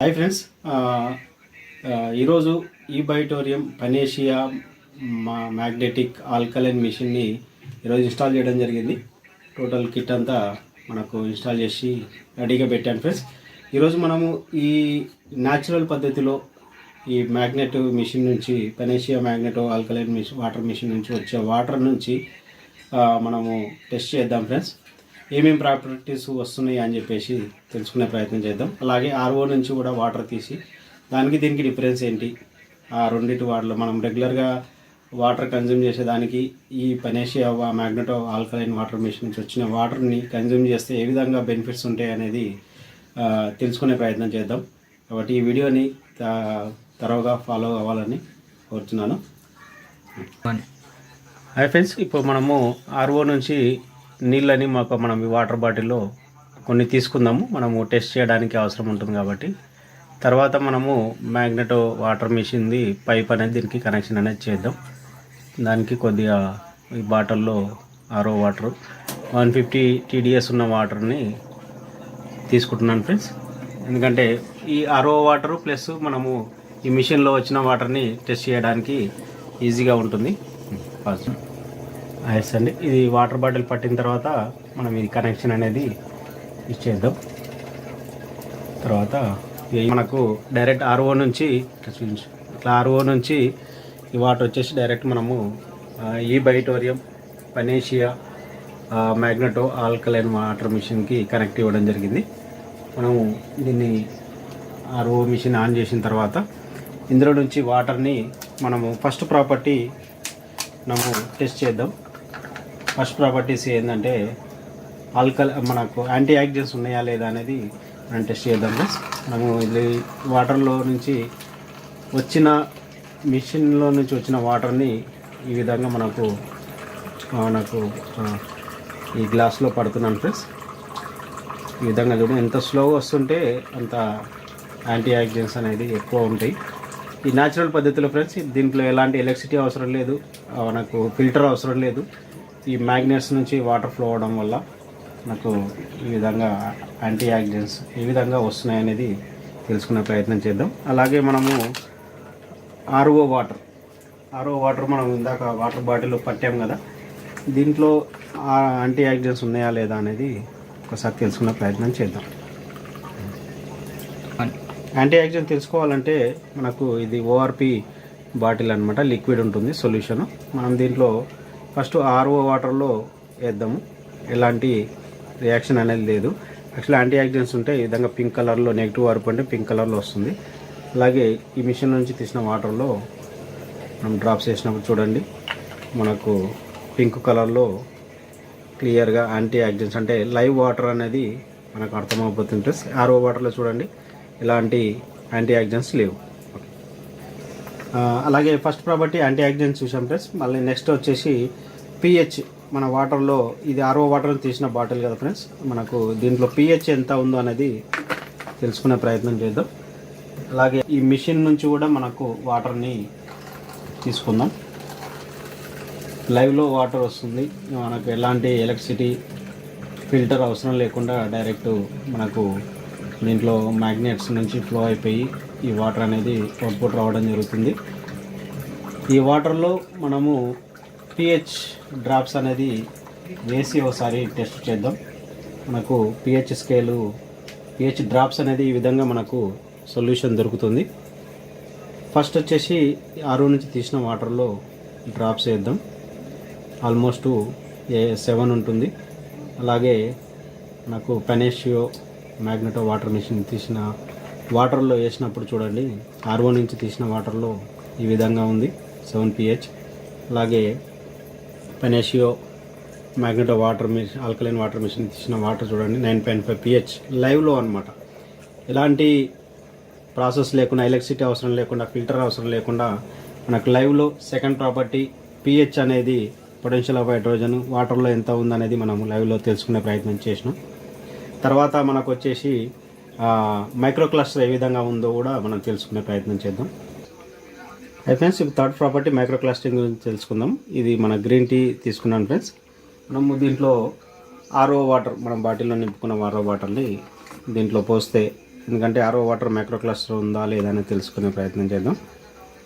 Hi friends, ఈరోజు ఈ బైటోరియం పనేషియా magnetic alkaline మిషన్ని ఈరోజు ఇన్స్టాల్ చేయడం జరిగింది. టోటల్ కిట్ అంతా మనకు ఇన్స్టాల్ చేసి రెడీగా పెట్టాను ఫ్రెండ్స్. ఈరోజు మనము ఈ న్యాచురల్ పద్ధతిలో ఈ మ్యాగ్నెట్ మిషన్ నుంచి Panacea Magneto alkaline machine water machine నుంచి వచ్చే వాటర్ నుంచి మనము టెస్ట్ చేద్దాం ఫ్రెండ్స్. ఏమేమి ప్రాపర్టీస్ వస్తున్నాయి అని చెప్పేసి తెలుసుకునే ప్రయత్నం చేద్దాం. అలాగే ఆర్ఓ నుంచి కూడా వాటర్ తీసి దానికి దీనికి డిఫరెన్స్ ఏంటి, ఆ రెండింటి వాటర్లో మనం రెగ్యులర్గా వాటర్ కన్జ్యూమ్ చేసేదానికి ఈ పనేషియా మ్యాగ్నెటో ఆల్కలైన్ వాటర్ మిషన్ నుంచి వచ్చిన వాటర్ని కన్జ్యూమ్ చేస్తే ఏ విధంగా బెనిఫిట్స్ ఉంటాయి అనేది తెలుసుకునే ప్రయత్నం చేద్దాం. కాబట్టి ఈ వీడియోని తరోగా ఫాలో అవ్వాలని కోరుతున్నాను. హాయ్ ఫ్రెండ్స్, ఇప్పుడు మనము ఆర్ఓ నుంచి నీళ్ళని మనం ఈ వాటర్ బాటిల్లో కొన్ని తీసుకుందాము. మనము టెస్ట్ చేయడానికి అవసరం ఉంటుంది కాబట్టి తర్వాత మనము మ్యాగ్నెటో వాటర్ మిషన్ది పైప్ అనేది దీనికి కనెక్షన్ అనేది చేద్దాం. దానికి కొద్దిగా ఈ బాటిల్లో ఆర్ఓ వాటర్ 150 TDS ఉన్న వాటర్ని తీసుకుంటున్నాను ఫ్రెండ్స్. ఎందుకంటే ఈ ఆర్ఓ వాటర్ ప్లస్ మనము ఈ మిషన్లో వచ్చిన వాటర్ని టెస్ట్ చేయడానికి ఈజీగా ఉంటుంది. ఐస్ అండి, ఇది వాటర్ బాటిల్ పట్టిన తర్వాత మనం ఈ కనెక్షన్ అనేది ఇచ్చేద్దాం. తర్వాత మనకు డైరెక్ట్ ఆర్ఓ నుంచి ఇట్లా ఆర్ఓ నుంచి ఈ వాటర్ వచ్చేసి డైరెక్ట్ మనము ఈ బైటోరియం పనేషియా మ్యాగ్నెటో ఆల్కలైన్ వాటర్ మిషన్కి కనెక్ట్ ఇవ్వడం జరిగింది. మనము దీన్ని ఆర్ఓ మిషన్ ఆన్ చేసిన తర్వాత ఇందులో నుంచి వాటర్ని మనము ఫస్ట్ ప్రాపర్టీ మనము టెస్ట్ చేద్దాం. ఫస్ట్ ప్రాపర్టీస్ ఏంటంటే మనకు యాంటీ ఆక్సిడెంట్స్ ఉన్నాయా లేదా అనేది మనం టెస్ట్ చేద్దాం. మనము ఇది వాటర్లో నుంచి వచ్చిన మిషన్లో నుంచి వచ్చిన వాటర్ని ఈ విధంగా మనకు ఈ గ్లాస్లో పడుతున్నాను ఫ్రెండ్స్. ఈ విధంగా చూడండి, ఎంత స్లోగా వస్తుంటే అంత యాంటీ ఆక్సిడెంట్స్ అనేది ఎక్కువ ఉంటాయి. ఈ న్యాచురల్ పద్ధతిలో ఫ్రెండ్స్, దీంట్లో ఎలాంటి ఎలక్ట్రిసిటీ అవసరం లేదు, మనకు ఫిల్టర్ అవసరం లేదు. ఈ మ్యాగ్నెట్స్ నుంచి వాటర్ ఫ్లో అవడం వల్ల నాకు ఈ విధంగా యాంటీ ఆక్సిడెంట్స్ ఏ విధంగా వస్తున్నాయి అనేది తెలుసుకునే ప్రయత్నం చేద్దాం. అలాగే మనము ఆర్ఓ వాటర్ మనం ఇందాక వాటర్ బాటిల్లో పట్టాం కదా, దీంట్లో యాంటీ ఆక్సిడెంట్స్ ఉన్నాయా లేదా అనేది ఒకసారి తెలుసుకునే ప్రయత్నం చేద్దాం. యాంటీ ఆక్సిడెంట్ తెలుసుకోవాలంటే మనకు ఇది ORP బాటిల్ అనమాట, లిక్విడ్ ఉంటుంది సొల్యూషన్. మనం దీంట్లో ఫస్ట్ ఆర్ఓ వాటర్లో వేద్దాము. ఎలాంటి రియాక్షన్ అనేది లేదు. యాక్చువల్లీ యాంటీ ఆక్సిడెంట్స్ ఉంటే ఈ విధంగా పింక్ కలర్లో, నెగిటివ్ ఆర్పు అంటే పింక్ కలర్లో వస్తుంది. అలాగే ఈ మిషన్ నుంచి తీసిన వాటర్లో మనం డ్రాప్స్ వేసినప్పుడు చూడండి, మనకు పింక్ కలర్లో క్లియర్గా యాంటీ ఆక్సిడెంట్స్ అంటే లైవ్ వాటర్ అనేది మనకు అర్థమైపోతుంటే, ఆర్ఓ వాటర్లో చూడండి ఎలాంటి యాంటీ ఆక్సిడెంట్స్ లేవు. అలాగే ఫస్ట్ ప్రాపర్టీ యాంటీ ఆక్సిడెంట్స్ చూసాం ఫ్రెండ్స్. మళ్ళీ నెక్స్ట్ వచ్చేసి pH. మన వాటర్లో ఇది ఆర్ఓ వాటర్ తీసిన బాటిల్ కదా ఫ్రెండ్స్, మనకు దీంట్లో pH ఎంత ఉందో అనేది తెలుసుకునే ప్రయత్నం చేద్దాం. అలాగే ఈ మిషన్ నుంచి కూడా మనకు వాటర్ని తీసుకుందాం. లైవ్లో వాటర్ వస్తుంది, మనకు ఎలాంటి ఎలక్ట్రిసిటీ ఫిల్టర్ అవసరం లేకుండా డైరెక్ట్ మనకు దీంట్లో మ్యాగ్నెట్స్ నుంచి ఫ్లో అయిపోయి ఈ వాటర్ అనేది అవుట్పుట్ రావడం జరుగుతుంది. ఈ వాటర్లో మనము pH డ్రాప్స్ అనేది వేసి ఒకసారి టెస్ట్ చేద్దాం. మనకు pH స్కేలు, pH డ్రాప్స్ అనేది ఈ విధంగా మనకు సొల్యూషన్ దొరుకుతుంది. ఫస్ట్ వచ్చేసి ఆర్ఓ నుంచి తీసిన వాటర్లో డ్రాప్స్ వేద్దాం. ఆల్మోస్ట్ 7 ఉంటుంది. అలాగే నాకు పనేషియా మ్యాగ్నెటో వాటర్ మిషన్ తీసిన వాటర్లో వేసినప్పుడు చూడండి, ఆర్ఓ నుంచి తీసిన వాటర్లో ఈ విధంగా ఉంది 7 pH. అలాగే Panacea Magneto water machine alkaline water machine తీసిన వాటర్ చూడండి 9.5 pH లైవ్లో అనమాట. ఎలాంటి ప్రాసెస్ లేకుండా, ఎలక్ట్రిసిటీ అవసరం లేకుండా, ఫిల్టర్ అవసరం లేకుండా మనకు లైవ్లో సెకండ్ ప్రాపర్టీ pH అనేది పొటెన్షియల్ ఆఫ్ హైడ్రోజన్ వాటర్లో ఎంత ఉందనేది మనం లైవ్లో తెలుసుకునే ప్రయత్నం చేసినాం. తర్వాత మనకు వచ్చేసి మైక్రో క్లస్టర్ ఏ విధంగా ఉందో కూడా మనం తెలుసుకునే ప్రయత్నం చేద్దాం. ఫ్రెండ్స్, ఇప్పుడు థర్డ్ ప్రాపర్టీ మైక్రో క్లస్టరింగ్ గురించి తెలుసుకుందాం. ఇది మన గ్రీన్ టీ తీసుకున్నాను ఫ్రెండ్స్. మనము దీంట్లో ఆర్ఓ వాటర్, మనం బాటిల్లో నింపుకున్న ఆర్ఓ వాటర్ని దీంట్లో పోస్తే ఎందుకంటే ఆర్ఓ వాటర్ మైక్రో క్లస్టర్ ఉందా లేదా అని తెలుసుకునే ప్రయత్నం చేద్దాం.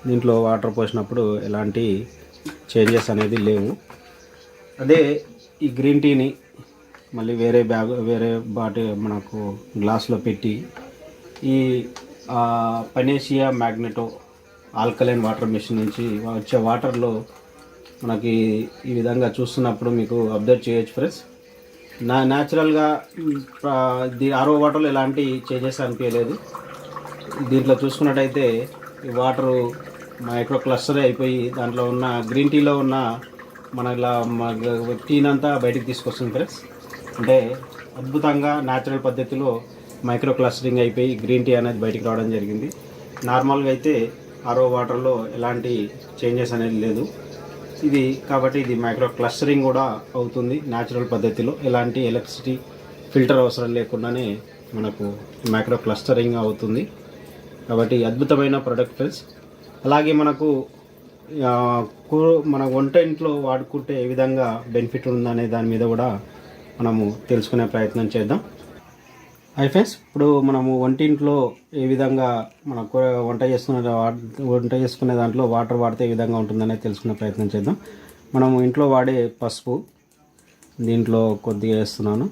దీంట్లో వాటర్ పోసినప్పుడు ఎలాంటి చేంజెస్ అనేది లేవు. అదే ఈ గ్రీన్ టీని మళ్ళీ వేరే మనకు గ్లాస్లో పెట్టి ఈ పనేషియా మ్యాగ్నెటో ఆల్కలైన్ వాటర్ మెషిన్ నుంచి వచ్చే వాటర్లో మనకి ఈ విధంగా చూస్తున్నప్పుడు మీకు అబ్జర్వ్ చేయొచ్చు ఫ్రెండ్స్. న్యాచురల్గా ఆర్ఓ వాటర్లో ఎలాంటి చేంజెస్ అనిపించలేదు. దీంట్లో చూసుకున్నట్టయితే ఈ వాటరు మైక్రో క్లస్టర్ అయిపోయి దాంట్లో ఉన్న గ్రీన్ టీలో ఉన్న మన ఇలా టీనంతా బయటికి తీసుకొస్తుంది ఫ్రెండ్స్. అంటే అద్భుతంగా న్యాచురల్ పద్ధతిలో మైక్రో క్లస్టరింగ్ అయిపోయి గ్రీన్ టీ అనేది బయటికి రావడం జరిగింది. నార్మల్గా అయితే ఆర్ఓ వాటర్లో ఎలాంటి చేంజెస్ అనేది లేదు ఇది. కాబట్టి ఇది మైక్రో క్లస్టరింగ్ కూడా అవుతుంది న్యాచురల్ పద్ధతిలో. ఎలాంటి ఎలక్ట్రిసిటీ ఫిల్టర్ అవసరం లేకుండానే మనకు మైక్రో క్లస్టరింగ్ అవుతుంది. కాబట్టి అద్భుతమైన ప్రోడక్ట్ ఫ్రెండ్స్. అలాగే మనకు మన వంట ఇంట్లో వాడుకుంటే ఏ విధంగా బెనిఫిట్ ఉందనే దాని మీద కూడా మనము తెలుసుకునే ప్రయత్నం చేద్దాం. హై ఫ్రెండ్స్, ఇప్పుడు మనము వంటింట్లో ఏ విధంగా మన వంట చేసుకునే దాంట్లో వాటర్ వాడితే ఏ విధంగా ఉంటుందనేది తెలుసుకునే ప్రయత్నం చేద్దాం. మనము ఇంట్లో వాడే పసుపు దీంట్లో కొద్దిగా వేస్తున్నాను,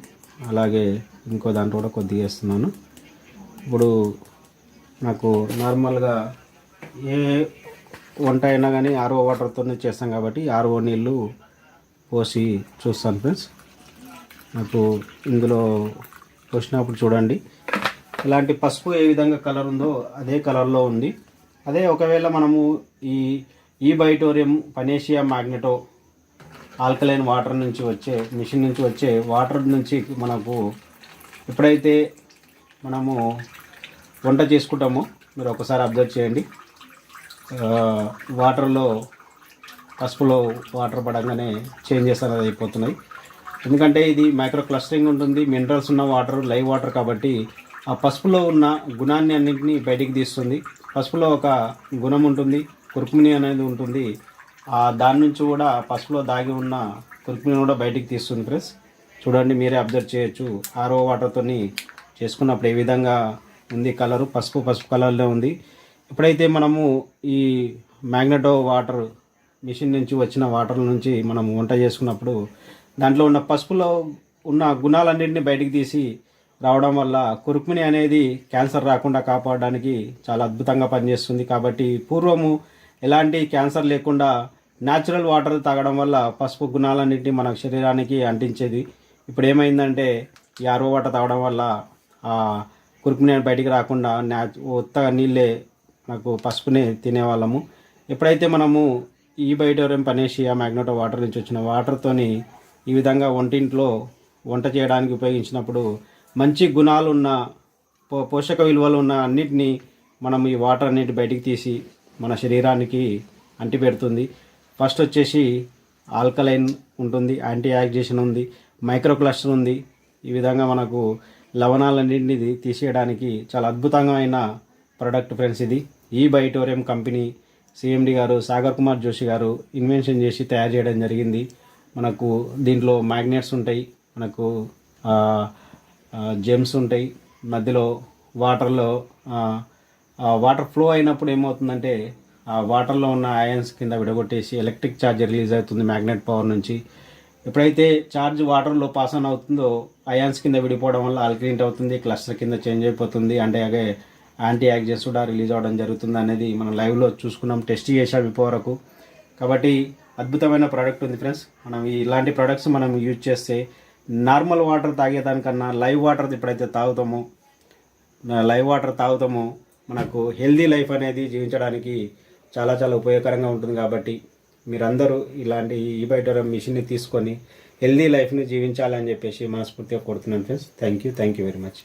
అలాగే ఇంకో దాంట్లో కూడా కొద్దిగా వేస్తున్నాను. ఇప్పుడు నాకు నార్మల్గా ఏ వంట అయినా కానీ ఆర్ఓ వాటర్తోనే చేస్తాం కాబట్టి ఆర్ఓ నీళ్ళు పోసి చూస్తాను ఫ్రెండ్స్. నాకు ఇందులో పోసినప్పుడు చూడండి ఇలాంటి పసుపు ఏ విధంగా కలర్ ఉందో అదే కలర్లో ఉంది. అదే ఒకవేళ మనము ఈ బైటోరియం పనేషియా మ్యాగ్నెటో ఆల్కలైన్ వాటర్ నుంచి వచ్చే మిషన్ నుంచి వచ్చే వాటర్ నుంచి మనకు ఎప్పుడైతే మనము వంట చేసుకుంటామో మీరు ఒకసారి అబ్జర్వ్ చేయండి. వాటర్లో పసుపులో వాటర్ పడంగానే చేంజెస్ అనేది అయిపోతున్నాయి. ఎందుకంటే ఇది మైక్రో క్లస్టరింగ్ ఉంటుంది, మినరల్స్ ఉన్న వాటర్, లైవ్ వాటర్ కాబట్టి ఆ పసుపులో ఉన్న గుణాన్ని అన్నింటినీ బయటికి తీస్తుంది. పసుపులో ఒక గుణం ఉంటుంది, కుర్కుమిని అనేది ఉంటుంది. దాని నుంచి కూడా పసుపులో దాగి ఉన్న కుర్కుమిని కూడా బయటికి తీస్తుంది ఫ్రెండ్స్. చూడండి, మీరే అబ్జర్వ్ చేయొచ్చు. ఆర్ఓ వాటర్తో చేసుకున్నప్పుడు ఏ విధంగా ఉంది కలరు, పసుపు కలర్లో ఉంది. ఎప్పుడైతే మనము ఈ మ్యాగ్నెటో వాటర్ మిషన్ నుంచి వచ్చిన వాటర్ నుంచి మనం వంట చేసుకున్నప్పుడు దాంట్లో ఉన్న పసుపులో ఉన్న గుణాలన్నింటినీ బయటికి తీసి రావడం వల్ల కుర్కుమిని అనేది క్యాన్సర్ రాకుండా కాపాడడానికి చాలా అద్భుతంగా పనిచేస్తుంది. కాబట్టి పూర్వము ఎలాంటి క్యాన్సర్ లేకుండా న్యాచురల్ వాటర్ తాగడం వల్ల పసుపు గుణాలన్నింటినీ మన శరీరానికి అంటించేది. ఇప్పుడు ఏమైందంటే ఈ ఆర్ఓ వాటర్ తాగడం వల్ల కుర్కుమిని బయటికి రాకుండా ఉత్తగా నీళ్ళే నాకు పసుపుని తినేవాళ్ళము. ఎప్పుడైతే మనము ఈ బైటోరియం పనేషియా మ్యాగ్నెటో వాటర్ నుంచి వచ్చిన వాటర్తోని ఈ విధంగా వంటింట్లో వంట చేయడానికి ఉపయోగించినప్పుడు మంచి గుణాలున్న పోషక విలువలు ఉన్న అన్నిటినీ మనం ఈ వాటర్ అన్నిటి బయటికి తీసి మన శరీరానికి అంటిపెడుతుంది. ఫస్ట్ వచ్చేసి ఆల్కలైన్ ఉంటుంది, యాంటీ ఆక్సిడేషన్ ఉంది, మైక్రో క్లస్టర్ ఉంది. ఈ విధంగా మనకు లవణాలన్నింటినీ తీసేయడానికి చాలా అద్భుతమైన ప్రోడక్ట్ ఫ్రెండ్స్ ఇది. ఈ బైటోరియం కంపెనీ సిఎండి గారు సాగర్ కుమార్ జోషి గారు ఇన్వెన్షన్ చేసి తయారు చేయడం జరిగింది. మనకు దీంట్లో మ్యాగ్నెట్స్ ఉంటాయి, మనకు జెమ్స్ ఉంటాయి. మధ్యలో వాటర్ ఫ్లో అయినప్పుడు ఏమవుతుందంటే ఆ వాటర్లో ఉన్న అయాన్స్ కింద విడగొట్టేసి ఎలక్ట్రిక్ ఛార్జ్ రిలీజ్ అవుతుంది మ్యాగ్నెట్ పవర్ నుంచి. ఎప్పుడైతే ఛార్జ్ వాటర్లో పాస్ ఆన్ అవుతుందో అయాన్స్ కింద విడిపోవడం వల్ల ఆల్కలైన్ అవుతుంది, క్లస్టర్ కింద చేంజ్ అయిపోతుంది. అంటే అలాగే యాంటీ ఆక్సిడెంట్స్ కూడా రిలీజ్ అవ్వడం జరుగుతుంది అనేది మనం లైవ్లో చూసుకున్నాం, టెస్ట్ చేసాం ఇప్పటివరకు. కాబట్టి అద్భుతమైన ప్రోడక్ట్ ఉంది ఫ్రెండ్స్. మనం ఇలాంటి ప్రోడక్ట్స్ మనం యూజ్ చేస్తే నార్మల్ వాటర్ తాగేదానికన్నా లైవ్ వాటర్ ఎప్పుడైతే లైవ్ వాటర్ తాగుతామో మనకు హెల్దీ లైఫ్ అనేది జీవించడానికి చాలా చాలా ఉపయోగకరంగా ఉంటుంది. కాబట్టి మీరందరూ ఇలాంటి ఈ బైటోరియం మిషన్ని తీసుకొని హెల్దీ లైఫ్ని జీవించాలని చెప్పేసి మనస్ఫూర్తిగా కోరుతున్నాను friends. Thank you very much.